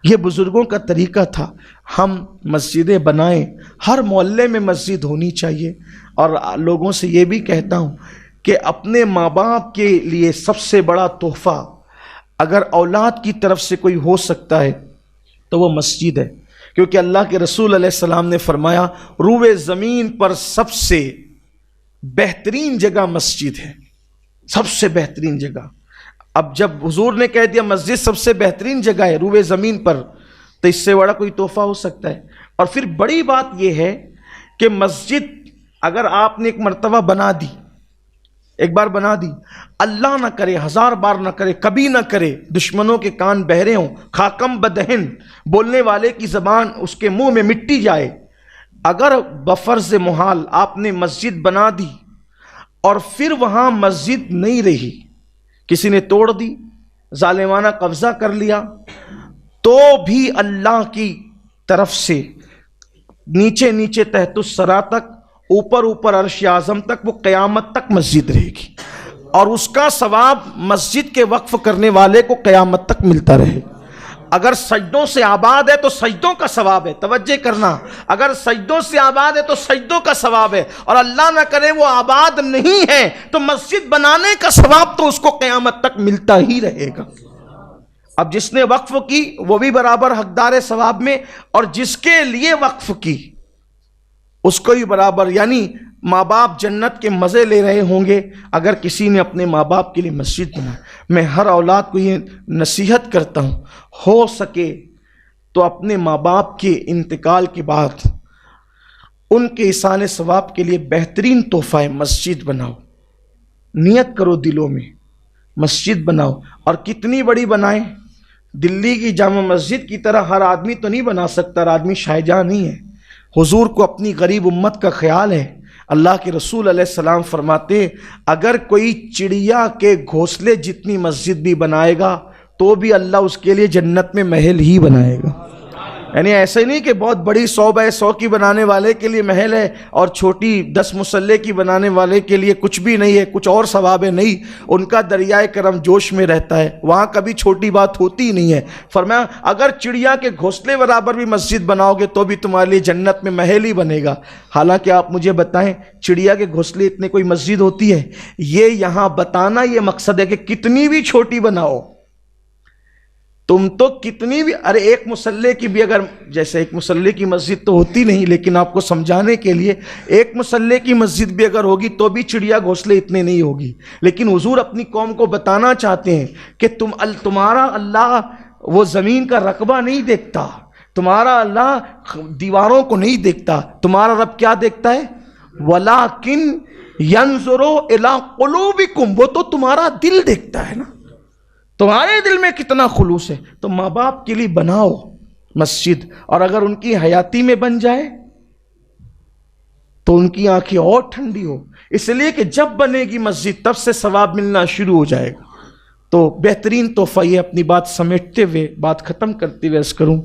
یہ بزرگوں کا طریقہ تھا. ہم مسجدیں بنائیں، ہر محلے میں مسجد ہونی چاہیے. اور لوگوں سے یہ بھی کہتا ہوں کہ اپنے ماں باپ کے لیے سب سے بڑا تحفہ اگر اولاد کی طرف سے کوئی ہو سکتا ہے تو وہ مسجد ہے. کیونکہ اللہ کے رسول علیہ السلام نے فرمایا روئے زمین پر سب سے بہترین جگہ مسجد ہے، سب سے بہترین جگہ. اب جب حضور نے کہہ دیا مسجد سب سے بہترین جگہ ہے روئے زمین پر، تو اس سے بڑا کوئی تحفہ ہو سکتا ہے؟ اور پھر بڑی بات یہ ہے کہ مسجد اگر آپ نے ایک مرتبہ بنا دی، ایک بار بنا دی، اللہ نہ کرے، ہزار بار نہ کرے، کبھی نہ کرے دشمنوں کے کان بہرے ہوں، خاکم بدہن، بولنے والے کی زبان اس کے منہ میں مٹی جائے. اگر بفرض محال آپ نے مسجد بنا دی اور پھر وہاں مسجد نہیں رہی، کسی نے توڑ دی، ظالمانہ قبضہ کر لیا، تو بھی اللہ کی طرف سے نیچے نیچے تحت الثری تک، اوپر اوپر عرش اعظم تک، وہ قیامت تک مسجد رہے گی. اور اس کا ثواب مسجد کے وقف کرنے والے کو قیامت تک ملتا رہے. اگر سجدوں سے آباد ہے تو سجدوں کا ثواب ہے، توجہ کرنا، اگر سجدوں سے آباد ہے تو سجدوں کا ثواب ہے. اور اللہ نہ کرے وہ آباد نہیں ہے تو مسجد بنانے کا ثواب تو اس کو قیامت تک ملتا ہی رہے گا. اب جس نے وقف کی وہ بھی برابر حقدار ثواب میں، اور جس کے لیے وقف کی اس کو بھی برابر. یعنی ماں باپ جنت کے مزے لے رہے ہوں گے اگر کسی نے اپنے ماں باپ کے لیے مسجد بنائی. میں ہر اولاد کو یہ نصیحت کرتا ہوں، ہو سکے تو اپنے ماں باپ کے انتقال کے بعد ان کے ایصال ثواب کے لیے بہترین تحفہ ہے مسجد بناؤ. نیت کرو دلوں میں، مسجد بناؤ. اور کتنی بڑی بنائیں؟ دلی کی جامع مسجد کی طرح ہر آدمی تو نہیں بنا سکتا، ہر آدمی شاہجہاں نہیں ہے. حضور کو اپنی غریب امت کا خیال ہے. اللہ کے رسول علیہ السلام فرماتے اگر کوئی چڑیا کے گھونسلے جتنی مسجد بھی بنائے گا تو بھی اللہ اس کے لیے جنت میں محل ہی بنائے گا. یعنی ایسے نہیں کہ بہت بڑی 100x100 کی بنانے والے کے لیے محل ہے اور چھوٹی 10 مصلے کی بنانے والے کے لیے کچھ بھی نہیں ہے، کچھ اور ثواب ہے. نہیں، ان کا دریائے کرم جوش میں رہتا ہے، وہاں کبھی چھوٹی بات ہوتی ہی نہیں ہے. فرمایا اگر چڑیا کے گھونسلے برابر بھی مسجد بناؤ گے تو بھی تمہارے لیے جنت میں محل ہی بنے گا. حالانکہ آپ مجھے بتائیں چڑیا کے گھونسلے اتنے کوئی مسجد ہوتی ہے؟ یہ یہاں بتانا یہ مقصد ہے کہ کتنی بھی چھوٹی بناؤ، تم تو کتنی بھی، ارے ایک مصلے کی بھی، اگر جیسے ایک مصلے کی مسجد تو ہوتی نہیں، لیکن آپ کو سمجھانے کے لیے ایک مصلے کی مسجد بھی اگر ہوگی تو بھی چڑیا گھونسلے اتنے نہیں ہوگی. لیکن حضور اپنی قوم کو بتانا چاہتے ہیں کہ تمہارا اللہ وہ زمین کا رقبہ نہیں دیکھتا، تمہارا اللہ دیواروں کو نہیں دیکھتا، تمہارا رب کیا دیکھتا ہے؟ وَلَٰكِنْ يَنْظُرُ إِلَىٰ قُلُوبِكُمْ، وہ تو تمہارا دل دیکھتا ہے نا، تمہارے دل میں کتنا خلوص ہے. تو ماں باپ کے لیے بناؤ مسجد، اور اگر ان کی حیاتی میں بن جائے تو ان کی آنکھیں اور ٹھنڈی ہو، اس لیے کہ جب بنے گی مسجد تب سے ثواب ملنا شروع ہو جائے گا. تو بہترین تحفہ یہ، اپنی بات سمیٹتے ہوئے، بات ختم کرتے ہوئے عرض کروں